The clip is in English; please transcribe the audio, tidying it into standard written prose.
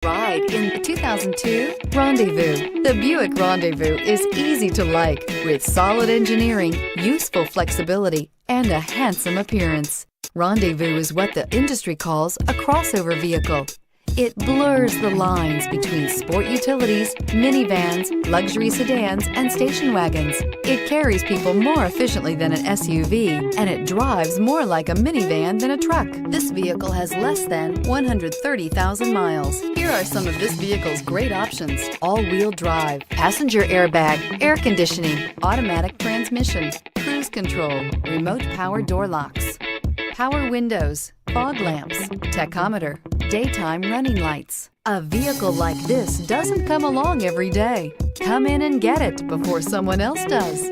Ride in the 2002 Rendezvous. The Buick Rendezvous is easy to like with solid engineering, useful flexibility, and a handsome appearance. Rendezvous is what the industry calls a crossover vehicle. It blurs the lines between sport utilities, minivans, luxury sedans, and station wagons. It carries people more efficiently than an SUV, and it drives more like a minivan than a truck. This vehicle has less than 130,000 miles. Here are some of this vehicle's great options: all-wheel drive, passenger airbag, air conditioning, automatic transmission, cruise control, remote power door locks, power windows, fog lamps, tachometer, daytime running lights. A vehicle like this doesn't come along every day. Come in and get it before someone else does.